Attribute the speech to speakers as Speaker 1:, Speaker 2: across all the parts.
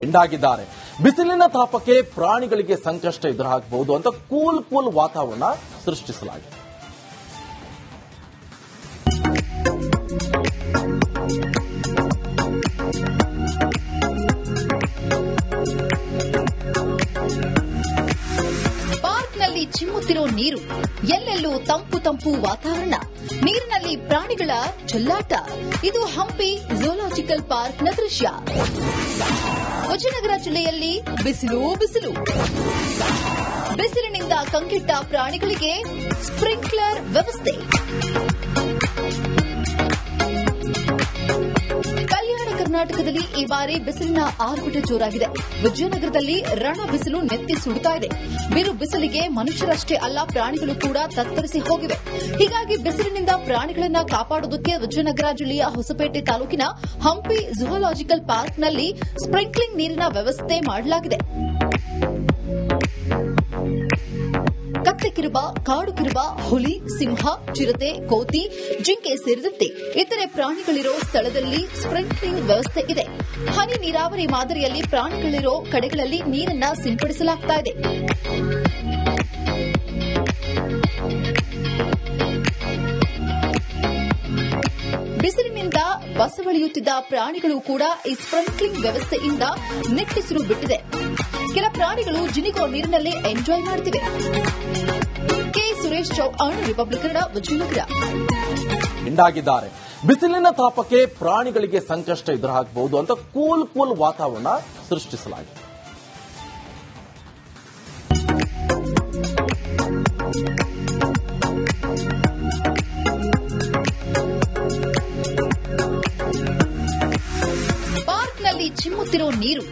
Speaker 1: ಎಂಡಾಗಿದ್ದಾರೆ. ಬಿಸಿಲಿನ ತಾಪಕ್ಕೆ ಪ್ರಾಣಿಗಳಿಗೆ ಸಂಕಷ್ಟ ಎದುರಾಗಬಹುದು ಅಂತ ಕೂಲ್ ವಾತಾವರಣ ಸೃಷ್ಟಿಸಲಾಗಿದೆ.
Speaker 2: ಪಾರ್ಕ್ನಲ್ಲಿ ಚಿಮ್ಮುತ್ತಿರೋ ನೀರು, ಎಲ್ಲೆಲ್ಲೂ ತಂಪು ವಾತಾವರಣ, ನೀರಿನಲ್ಲಿ ಪ್ರಾಣಿಗಳ ಚೆಲ್ಲಾಟ. ಇದು ಹಂಪಿ ಝೂಲಾಜಿಕಲ್ ಪಾರ್ಕ್ನ ದೃಶ್ಯ. ವಿಜಯನಗರ ಜಿಲ್ಲೆಯಲ್ಲಿ ಬಿಸಿಲು. ಬಿಸಿಲಿನಿಂದ ಕಂಗೆಟ್ಟ ಪ್ರಾಣಿಗಳಿಗೆ ಸ್ಪ್ರಿಂಕ್ಲರ್ ವ್ಯವಸ್ಥೆ. ಕಲ್ಯಾಣ ಕರ್ನಾಟಕದಲ್ಲಿ ಈ ಬಾರಿ ಬಿಸಿಲಿನ ಆರ್ಭಟ ಜೋರಾಗಿದೆ. ವಿಜಯನಗರದಲ್ಲಿ ರಣ ಬಿಸಿಲು ನೆತ್ತಿ ಸುಡುತ್ತಾ ಇದೆ. ಬಿರು ಬಿಸಿಲಿಗೆ ಮನುಷ್ಯರಷ್ಟೇ ಅಲ್ಲ, ಪ್ರಾಣಿಗಳು ಕೂಡ ತತ್ತರಿಸಿ ಹೋಗಿವೆ. ಹೀಗಾಗಿ ಬಿಸಿಲಿನಿಂದ ಪ್ರಾಣಿಗಳನ್ನ ಕಾಪಾಡುವುದಕ್ಕೆ ವಿಜಯನಗರ ಜಿಲ್ಲೆಯ ಹೊಸಪೇಟೆ ತಾಲೂಕಿನ ಹಂಪಿ ಝೂಲಾಜಿಕಲ್ ಪಾರ್ಕ್ನಲ್ಲಿ ಸ್ಪ್ರಿಂಕ್ಲಿಂಗ್ ನೀರಿನ ವ್ಯವಸ್ಥೆ ಮಾಡಲಾಗಿದೆ. ಕತ್ತೆಕಿರುವ, ಕಾಡುಕಿರುವ, ಹುಲಿ, ಸಿಂಹ, ಚಿರತೆ, ಕೋತಿ, ಜಿಂಕೆ ಸೇರಿದಂತೆ ಇತರೆ ಪ್ರಾಣಿಗಳಿರೋ ಸ್ಥಳದಲ್ಲಿ ಸ್ಪ್ರಿಂಕ್ಲಿಂಗ್ ವ್ಯವಸ್ಥೆ ಇದೆ. ಹನಿ ನೀರಾವರಿ ಮಾದರಿಯಲ್ಲಿ ಪ್ರಾಣಿಗಳಿರೋ ಕಡೆಗಳಲ್ಲಿ ನೀರನ್ನ ಸಿಂಪಡಿಸಲಾಗ್ತಾ ಇದೆ. ಬಿಸಿಲಿನಿಂದ ಬಸವಳಿಯುತ್ತಿದ್ದ ಪ್ರಾಣಿಗಳು ಕೂಡ ಈ ಸ್ಪ್ರಿಂಕ್ಲಿಂಗ್ ವ್ಯವಸ್ಥೆಯಿಂದ ನಿಟ್ಟುಸಿರು ಬಿಟ್ಟಿದೆ. ಕೆಲ ಪ್ರಾಣಿಗಳು ಜಿನಿಗೋ ನೀರಿನಲ್ಲಿ ಎಂಜಾಯ್ ಮಾಡುತ್ತಿವೆ. K Suresh Chauhan, Republic Kannada, Vijayanagara.
Speaker 1: ಎಂಡಾಗಿದ್ದಾರೆ. ಬಿಸಿಲಿನ ತಾಪಕ್ಕೆ ಪ್ರಾಣಿಗಳಿಗೆ ಸಂಕಷ್ಟ ಎದುರಾಗಬಹುದು ಅಂತ ಕೂಲ್ ವಾತಾವರಣ ಸೃಷ್ಟಿಸಲಾಗಿದೆ.
Speaker 2: ಪಾರ್ಕ್ನಲ್ಲಿ ಚಿಮ್ಮುತ್ತಿರೋ ನೀರು,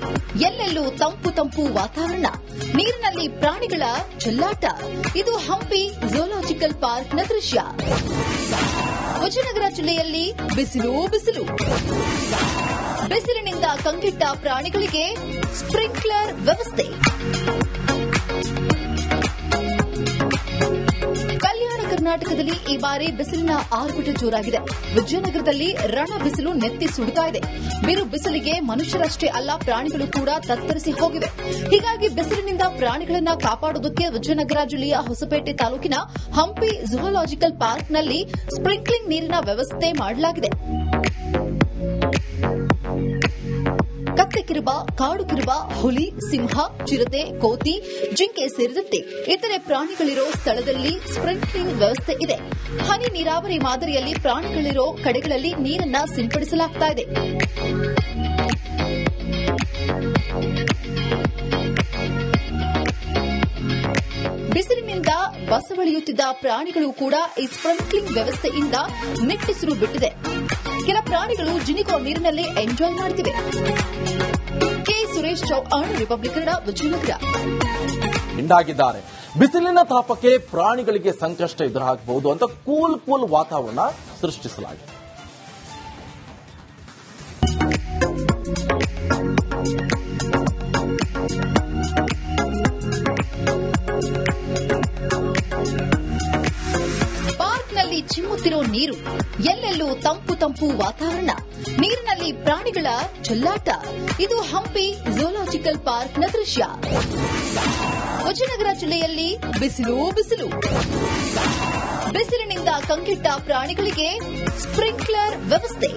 Speaker 2: ಎಲ್ಲೆಲ್ಲೂ ತಂಪು ವಾತಾವರಣ, ನೀರಿನಲ್ಲಿ ಪ್ರಾಣಿಗಳ ಚೆಲ್ಲಾಟ. ಇದು ಹಂಪಿ ಝೂಲಾಜಿಕಲ್ ಪಾರ್ಕ್ನ ದೃಶ್ಯ. ವಿಜಯನಗರ ಜಿಲ್ಲೆಯಲ್ಲಿ ಬಿಸಿಲು. ಬಿಸಿಲಿನಿಂದ ಕಂಗೆಟ್ಟ ಪ್ರಾಣಿಗಳಿಗೆ ಸ್ಪ್ರಿಂಕ್ಲರ್ ವ್ಯವಸ್ಥೆ. ಕಲ್ಯಾಣ ಕರ್ನಾಟಕದಲ್ಲಿ ಈ ಬಾರಿ ಬಿಸಿಲಿನ ಆರ್ಭಟ ಜೋರಾಗಿದೆ. ವಿಜಯನಗರದಲ್ಲಿ ರಣ ಬಿಸಿಲು ನೆತ್ತಿ ಸುಡುತ್ತಾ ಇದೆ. ಬಿರು ಬಿಸಿಲಿಗೆ ಮನುಷ್ಯರಷ್ಟೇ ಅಲ್ಲ, ಪ್ರಾಣಿಗಳು ಕೂಡ ತತ್ತರಿಸಿ ಹೋಗಿವೆ. ಹೀಗಾಗಿ ಬಿಸಿಲಿನಿಂದ ಪ್ರಾಣಿಗಳನ್ನ ಕಾಪಾಡುವುದಕ್ಕೆ ವಿಜಯನಗರ ಜಿಲ್ಲೆಯ ಹೊಸಪೇಟೆ ತಾಲೂಕಿನ ಹಂಪಿ ಝೂಲಾಜಿಕಲ್ ಪಾರ್ಕ್ನಲ್ಲಿ ಸ್ಪ್ರಿಂಕ್ಲಿಂಗ್ ನೀರಿನ ವ್ಯವಸ್ಥೆ ಮಾಡಲಾಗಿದೆ. ಕತ್ತೆಕಿರುವ, ಕಾಡುಕಿರುವ, ಹುಲಿ, ಸಿಂಹ, ಚಿರತೆ, ಕೋತಿ, ಜಿಂಕೆ ಸೇರಿದಂತೆ ಇತರೆ ಪ್ರಾಣಿಗಳಿರೋ ಸ್ಥಳದಲ್ಲಿ ಸ್ಪ್ರಿಂಕ್ಲಿಂಗ್ ವ್ಯವಸ್ಥೆ ಇದೆ. ಹನಿ ನೀರಾವರಿ ಮಾದರಿಯಲ್ಲಿ ಪ್ರಾಣಿಗಳಿರೋ ಕಡೆಗಳಲ್ಲಿ ನೀರನ್ನ ಸಿಂಪಡಿಸಲಾಗ್ತಾ ಇದೆ. ಬಿಸಿಲಿನಿಂದ ಬಸವಳಿಯುತ್ತಿದ್ದ ಪ್ರಾಣಿಗಳು ಕೂಡ ಈ ಸ್ಪ್ರಿಂಕ್ಲಿಂಗ್ ವ್ಯವಸ್ಥೆಯಿಂದ ನಿಟ್ಟುಸಿರು ಬಿಟ್ಟಿದೆ. ಕೆಲ ಪ್ರಾಣಿಗಳು ಜಿನಿಗೋ ನೀರಿನಲ್ಲಿ ಎಂಜಾಯ್ ಮಾಡುತ್ತಿವೆ. K Suresh Chauhan, Republic Kannada, Vijayanagara.
Speaker 1: ಎಂಡಾಗಿದ್ದಾರೆ. ಬಿಸಿಲಿನ ತಾಪಕ್ಕೆ ಪ್ರಾಣಿಗಳಿಗೆ ಸಂಕಷ್ಟ ಎದುರಾಗಬಹುದು ಅಂತ ಕೂಲ್ ವಾತಾವರಣ ಸೃಷ್ಟಿಸಲಾಗಿದೆ.
Speaker 2: ಪಾರ್ಕ್ನಲ್ಲಿ ಚಿಮ್ಮುತ್ತಿರೋ ನೀರು, ಎಲ್ಲೆಲ್ಲೂ ತಂಪು ವಾತಾವರಣ, ನೀರಿನಲ್ಲಿ ಪ್ರಾಣಿಗಳ ಚೆಲ್ಲಾಟ. ಇದು ಹಂಪಿ ಝೂಲಾಜಿಕಲ್ ಪಾರ್ಕ್ನ ದೃಶ್ಯ. ವಿಜಯನಗರ ಜಿಲ್ಲೆಯಲ್ಲಿ ಬಿಸಿಲು. ಬಿಸಿಲಿನಿಂದ ಕಂಗೆಟ್ಟ ಪ್ರಾಣಿಗಳಿಗೆ ಸ್ಪ್ರಿಂಕ್ಲರ್ ವ್ಯವಸ್ಥೆ.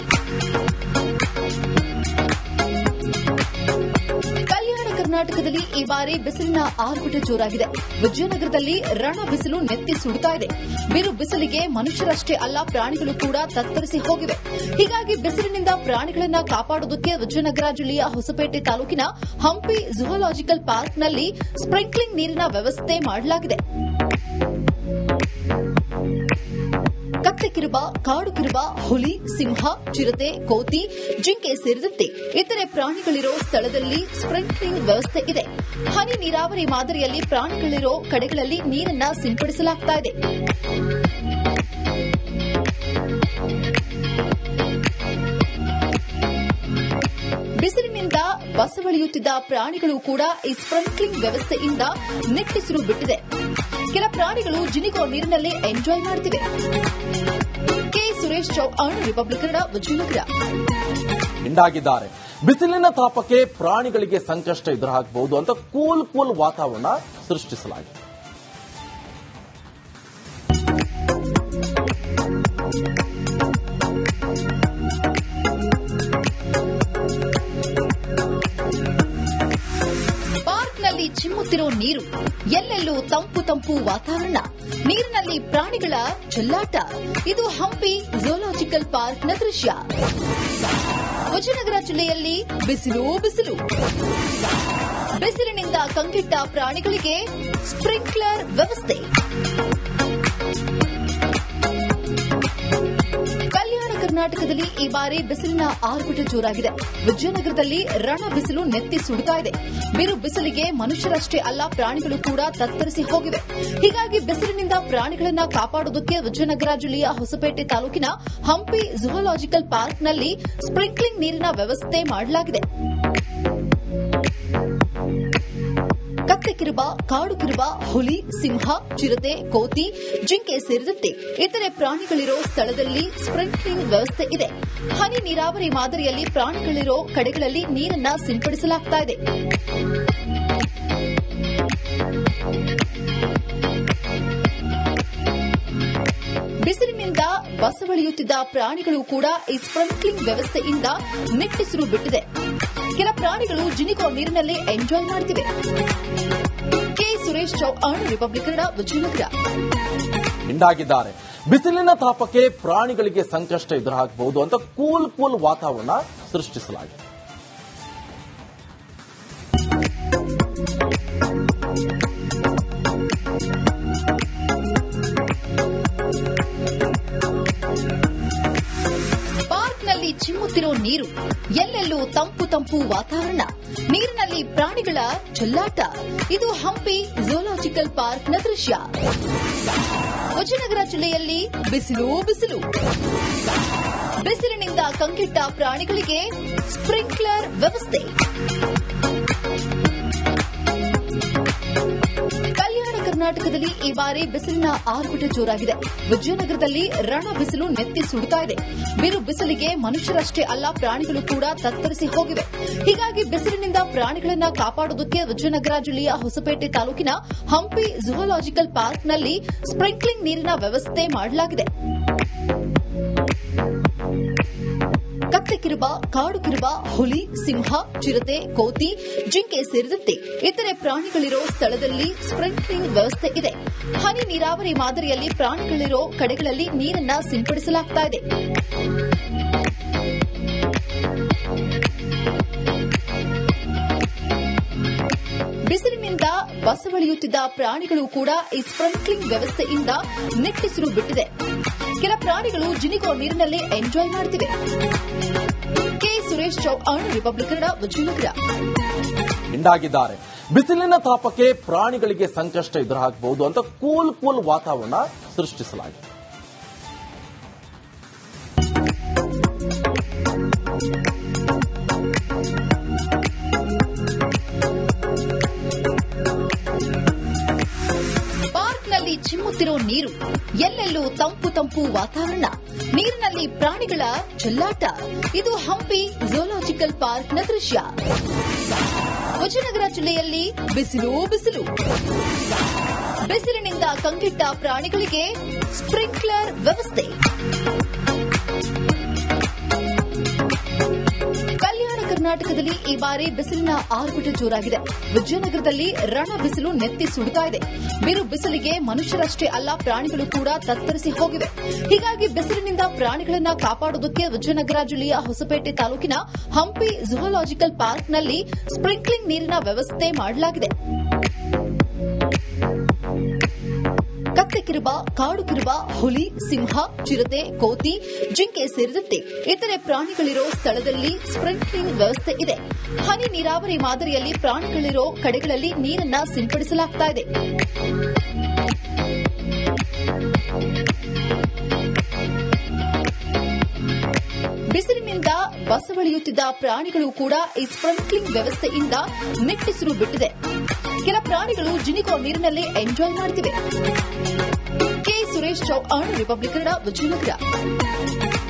Speaker 2: ಕಲ್ಯಾಣ ಕರ್ನಾಟಕದಲ್ಲಿ ಈ ಬಾರಿ ಬಿಸಿಲಿನ ಆರ್ಭಟ ಜೋರಾಗಿದೆ. ವಿಜಯನಗರದಲ್ಲಿ ರಣ ಬಿಸಿಲು ನೆತ್ತಿ ಸುಡುತ್ತಾ ಇದೆ. ಬಿರು ಬಿಸಿಲಿಗೆ ಮನುಷ್ಯರಷ್ಟೇ ಅಲ್ಲ, ಪ್ರಾಣಿಗಳು ಕೂಡ ತತ್ತರಿಸಿ ಹೋಗಿವೆ. ಹೀಗಾಗಿ ಬಿಸಿಲಿನಿಂದ ಪ್ರಾಣಿಗಳನ್ನ ಕಾಪಾಡುವುದಕ್ಕೆ ವಿಜಯನಗರ ಜಿಲ್ಲೆಯ ಹೊಸಪೇಟೆ ತಾಲೂಕಿನ ಹಂಪಿ ಝೂಲಾಜಿಕಲ್ ಪಾರ್ಕ್ನಲ್ಲಿ ಸ್ಪ್ರಿಂಕ್ಲಿಂಗ್ ನೀರಿನ ವ್ಯವಸ್ಥೆ ಮಾಡಲಾಗಿದೆ. ಕತ್ತೆಕಿರುವ, ಕಾಡುಕಿರುವ, ಹುಲಿ, ಸಿಂಹ, ಚಿರತೆ, ಕೋತಿ, ಜಿಂಕೆ ಸೇರಿದಂತೆ ಇತರೆ ಪ್ರಾಣಿಗಳಿರೋ ಸ್ಥಳದಲ್ಲಿ ಸ್ಪ್ರಿಂಕ್ಲಿಂಗ್ ವ್ಯವಸ್ಥೆ ಇದೆ. ಹನಿ ನೀರಾವರಿ ಮಾದರಿಯಲ್ಲಿ ಪ್ರಾಣಿಗಳಿರೋ ಕಡೆಗಳಲ್ಲಿ ನೀರನ್ನ ಸಿಂಪಡಿಸಲಾಗ್ತಾ ಇದೆ. ಬಿಸಿಲಿನಿಂದ ಬಸವಳಿಯುತ್ತಿದ್ದ ಪ್ರಾಣಿಗಳು ಕೂಡ ಈ ಸ್ಪ್ರಿಂಕ್ಲಿಂಗ್ ವ್ಯವಸ್ಥೆಯಿಂದ ನಿಟ್ಟುಸಿರು ಬಿಟ್ಟಿದೆ. ಕೆಲ ಪ್ರಾಣಿಗಳು ಜಿನಿಗೋ ನೀರಿನಲ್ಲಿ ಎಂಜಾಯ್ ಮಾಡುತ್ತಿವೆ. K Suresh Chauhan, Republic Kannada, Vijayanagara.
Speaker 1: ಎಂಡಾಗಿದ್ದಾರೆ. ಬಿಸಿಲಿನ ತಾಪಕ್ಕೆ ಪ್ರಾಣಿಗಳಿಗೆ ಸಂಕಷ್ಟ ಎದುರಾಗಬಹುದು ಅಂತ ಕೂಲ್ ವಾತಾವರಣ ಸೃಷ್ಟಿಸಲಾಗಿದೆ.
Speaker 2: ಪಾರ್ಕ್ನಲ್ಲಿ ಚಿಮ್ಮುತ್ತಿರೋ ನೀರು, ಎಲ್ಲೆಲ್ಲೂ ತಂಪು ವಾತಾವರಣ, ನೀರಿನಲ್ಲಿ ಪ್ರಾಣಿಗಳ ಚೆಲ್ಲಾಟ. ಇದು ಹಂಪಿ ಝೂಲಾಜಿಕಲ್ ಪಾರ್ಕ್ನ ದೃಶ್ಯ. ವಿಜಯನಗರ ಜಿಲ್ಲೆಯಲ್ಲಿ ಬಿಸಿಲು. ಬಿಸಿಲಿನಿಂದ ಕಂಗೆಟ್ಟ ಪ್ರಾಣಿಗಳಿಗೆ ಸ್ಪ್ರಿಂಕ್ಲರ್ ವ್ಯವಸ್ಥೆ. ಕಲ್ಯಾಣ ಕರ್ನಾಟಕದಲ್ಲಿ ಈ ಬಾರಿ ಬಿಸಿಲಿನ ಆರ್ಭಟ ಜೋರಾಗಿದೆ. ವಿಜಯನಗರದಲ್ಲಿ ರಣ ಬಿಸಿಲು ನೆತ್ತಿ ಸುಡುತ್ತಾ ಇದೆ. ಬಿರು ಬಿಸಿಲಿಗೆ ಮನುಷ್ಯರಷ್ಟೇ ಅಲ್ಲ, ಪ್ರಾಣಿಗಳು ಕೂಡ ತತ್ತರಿಸಿ ಹೋಗಿವೆ. ಹೀಗಾಗಿ ಬಿಸಿಲಿನಿಂದ ಪ್ರಾಣಿಗಳನ್ನ ಕಾಪಾಡುವುದಕ್ಕೆ ವಿಜಯನಗರ ಜಿಲ್ಲೆಯ ಹೊಸಪೇಟೆ ತಾಲೂಕಿನ ಹಂಪಿ ಝೂಲಾಜಿಕಲ್ ಪಾರ್ಕ್ನಲ್ಲಿ ಸ್ಪ್ರಿಂಕ್ಲಿಂಗ್ ನೀರಿನ ವ್ಯವಸ್ಥೆ ಮಾಡಲಾಗಿದೆ. ಕತ್ತೆಕಿರುವ, ಕಾಡುಕಿರುವ, ಹುಲಿ, ಸಿಂಹ, ಚಿರತೆ, ಕೋತಿ, ಜಿಂಕೆ ಸೇರಿದಂತೆ ಇತರೆ ಪ್ರಾಣಿಗಳಿರೋ ಸ್ಥಳದಲ್ಲಿ ಸ್ಪ್ರಿಂಕ್ಲಿಂಗ್ ವ್ಯವಸ್ಥೆ ಇದೆ. ಹನಿ ನೀರಾವರಿ ಮಾದರಿಯಲ್ಲಿ ಪ್ರಾಣಿಗಳಿರೋ ಕಡೆಗಳಲ್ಲಿ ನೀರನ್ನ ಸಿಂಪಡಿಸಲಾಗುತ್ತಿದೆ. ಬಿಸಿಲಿನಿಂದ ಬಸವಳಿಯುತ್ತಿದ್ದ ಪ್ರಾಣಿಗಳು ಕೂಡ ಈ ಸ್ಪ್ರಿಂಕ್ಲಿಂಗ್ ವ್ಯವಸ್ಥೆಯಿಂದ ನಿಟ್ಟುಸಿರು ಬಿಟ್ಟಿದೆ. ಕೆಲ ಪ್ರಾಣಿಗಳು ಜಿನಿಕೋ ನೀರಿನಲ್ಲಿ ಎಂಜಾಯ್ ಮಾಡುತ್ತಿವೆ. K Suresh Chauhan, Republic Kannada, Vijayanagara.
Speaker 1: ಹಿಂಡಾಗಿದ್ದಾರೆ. ಬಿಸಿಲಿನ ತಾಪಕ್ಕೆ ಪ್ರಾಣಿಗಳಿಗೆ ಸಂಕಷ್ಟ ಎದುರಾಗಬಹುದು ಅಂತ ಕೂಲ್ ವಾತಾವರಣ ಸೃಷ್ಟಿಸಲಾಗಿದೆ.
Speaker 2: ಪಾರ್ಕ್ನಲ್ಲಿ ಚಿಮ್ಮುತ್ತಿರೋ ನೀರು, ಎಲ್ಲೆಲ್ಲೂ ತಂಪು ವಾತಾವರಣ, ನೀರಿನಲ್ಲಿ ಪ್ರಾಣಿಗಳ ಚೆಲ್ಲಾಟ. ಇದು ಹಂಪಿ ಝೂಲಾಜಿಕಲ್ ಪಾರ್ಕ್ನ ದೃಶ್ಯ. ವಿಜಯನಗರ ಜಿಲ್ಲೆಯಲ್ಲಿ ಬಿಸಿಲು. ಬಿಸಿಲಿನಿಂದ ಕಂಗೆಟ್ಟ ಪ್ರಾಣಿಗಳಿಗೆ ಸ್ಪ್ರಿಂಕ್ಲರ್ ವ್ಯವಸ್ಥೆ. ಕಲ್ಯಾಣ ಕರ್ನಾಟಕದಲ್ಲಿ ಈ ಬಾರಿ ಬಿಸಿಲಿನ ಆರ್ಭಟ ಜೋರಾಗಿದೆ. ವಿಜಯನಗರದಲ್ಲಿ ರಣ ಬಿಸಿಲು ನೆತ್ತಿ ಸುಡುತ್ತಾ ಇದೆ. ಬಿರು ಬಿಸಿಲಿಗೆ ಮನುಷ್ಯರಷ್ಟೇ ಅಲ್ಲ, ಪ್ರಾಣಿಗಳು ಕೂಡ ತತ್ತರಿಸಿ ಹೋಗಿವೆ. ಹೀಗಾಗಿ ಬಿಸಿಲಿನಿಂದ ಪ್ರಾಣಿಗಳನ್ನ ಕಾಪಾಡುವುದಕ್ಕೆ ವಿಜಯನಗರ ಜಿಲ್ಲೆಯ ಹೊಸಪೇಟೆ ತಾಲೂಕಿನ ಹಂಪಿ ಝೂಲಾಜಿಕಲ್ ಪಾರ್ಕ್ನಲ್ಲಿ ಸ್ಪ್ರಿಂಕ್ಲಿಂಗ್ ನೀರಿನ ವ್ಯವಸ್ಥೆ ಮಾಡಲಾಗಿದೆ. ಕತ್ತೆಕಿರುವ, ಕಾಡುಕಿರುವ, ಹುಲಿ, ಸಿಂಹ, ಚಿರತೆ, ಕೋತಿ, ಜಿಂಕೆ ಸೇರಿದಂತೆ ಇತರೆ ಪ್ರಾಣಿಗಳಿರೋ ಸ್ಥಳದಲ್ಲಿ ಸ್ಪ್ರಿಂಕ್ಲಿಂಗ್ ವ್ಯವಸ್ಥೆ ಇದೆ. ಹನಿ ನೀರಾವರಿ ಮಾದರಿಯಲ್ಲಿ ಪ್ರಾಣಿಗಳಿರೋ ಕಡೆಗಳಲ್ಲಿ ನೀರನ್ನ ಸಿಂಪಡಿಸಲಾಗುತ್ತಿದೆ. ಬಿಸಿಲಿನಿಂದ ಬಸವಳಿಯುತ್ತಿದ್ದ ಪ್ರಾಣಿಗಳು ಕೂಡ ಈ ಸ್ಪ್ರಿಂಕ್ಲಿಂಗ್ ವ್ಯವಸ್ಥೆಯಿಂದ ನಿಟ್ಟುಸಿರು ಬಿಟ್ಟಿದೆ. ಕೆಲ ಪ್ರಾಣಿಗಳು ಜಿನಿಕೋ ನೀರಿನಲ್ಲಿ ಎಂಜಾಯ್ ಮಾಡುತ್ತಿವೆ. K Suresh Chauhan, Republic Kannada, Vijayanagara.
Speaker 1: ಹಿಂಡಾಗಿದ್ದಾರೆ. ಬಿಸಿಲಿನ ತಾಪಕ್ಕೆ ಪ್ರಾಣಿಗಳಿಗೆ ಸಂಕಷ್ಟ ಎದುರಾಗಬಹುದು ಅಂತ ಕೂಲ್ ವಾತಾವರಣ ಸೃಷ್ಟಿಸಲಾಗಿದೆ.
Speaker 2: ಪಾರ್ಕ್ನಲ್ಲಿ ಚಿಮ್ಮುತ್ತಿರೋ ನೀರು, ಎಲ್ಲೆಲ್ಲೂ ತಂಪು ವಾತಾವರಣ, ನೀರಿನಲ್ಲಿ ಪ್ರಾಣಿಗಳ ಚೆಲ್ಲಾಟ. ಇದು ಹಂಪಿ ಝೂಲಾಜಿಕಲ್ ಪಾರ್ಕ್ನ ದೃಶ್ಯ. ವಿಜಯನಗರ ಜಿಲ್ಲೆಯಲ್ಲಿ ಬಿಸಿಲು. ಬಿಸಿಲಿನಿಂದ ಕಂಗೆಟ್ಟ ಪ್ರಾಣಿಗಳಿಗೆ ಸ್ಪ್ರಿಂಕ್ಲರ್ ವ್ಯವಸ್ಥೆ. ಕಲ್ಯಾಣ ಕರ್ನಾಟಕದಲ್ಲಿ ಈ ಬಾರಿ ಬಿಸಿಲಿನ ಆರ್ಭಟ ಜೋರಾಗಿದೆ. ವಿಜಯನಗರದಲ್ಲಿ ರಣ ಬಿಸಿಲು ನೆತ್ತಿ ಸುಡುತ್ತಾ ಇದೆ. ಬಿರು ಬಿಸಿಲಿಗೆ ಮನುಷ್ಯರಷ್ಟೇ ಅಲ್ಲ, ಪ್ರಾಣಿಗಳು ಕೂಡ ತತ್ತರಿಸಿ ಹೋಗಿವೆ. ಹೀಗಾಗಿ ಬಿಸಿಲಿನಿಂದ ಪ್ರಾಣಿಗಳನ್ನ ಕಾಪಾಡುವುದಕ್ಕೆ ವಿಜಯನಗರ ಜಿಲ್ಲೆಯ ಹೊಸಪೇಟೆ ತಾಲೂಕಿನ ಹಂಪಿ ಝೂಲಾಜಿಕಲ್ ಪಾರ್ಕ್ನಲ್ಲಿ ಸ್ಪ್ರಿಂಕ್ಲಿಂಗ್ ನೀರಿನ ವ್ಯವಸ್ಥೆ ಮಾಡಲಾಗಿದೆ. ಕತ್ತೆಕಿರುವ, ಕಾಡುಕಿರುವ, ಹುಲಿ, ಸಿಂಹ, ಚಿರತೆ, ಕೋತಿ, ಜಿಂಕೆ ಸೇರಿದಂತೆ ಇತರೆ ಪ್ರಾಣಿಗಳಿರೋ ಸ್ಥಳದಲ್ಲಿ ಸ್ಪ್ರಿಂಕ್ಲಿಂಗ್ ವ್ಯವಸ್ಥೆ ಇದೆ. ಹನಿ ನೀರಾವರಿ ಮಾದರಿಯಲ್ಲಿ ಪ್ರಾಣಿಗಳಿರೋ ಕಡೆಗಳಲ್ಲಿ ನೀರನ್ನ ಸಿಂಪಡಿಸಲಾಗುತ್ತಿದೆ. ಬಿಸಿಲಿನಿಂದ ಬಸವಳಿಯುತ್ತಿದ್ದ ಪ್ರಾಣಿಗಳು ಕೂಡ ಈ ಸ್ಪ್ರಿಂಕ್ಲಿಂಗ್ ವ್ಯವಸ್ಥೆಯಿಂದ ನಿಟ್ಟುಸಿರು ಬಿಟ್ಟಿದೆ. ಕೆಲ ಪ್ರಾಣಿಗಳು ಜಿನಿಕೋ ನೀರಿನಲ್ಲಿ ಎಂಜಾಯ್ ಮಾಡುತ್ತಿವೆ. K Suresh Chauhan, Republic Kannada, Vijayanagara.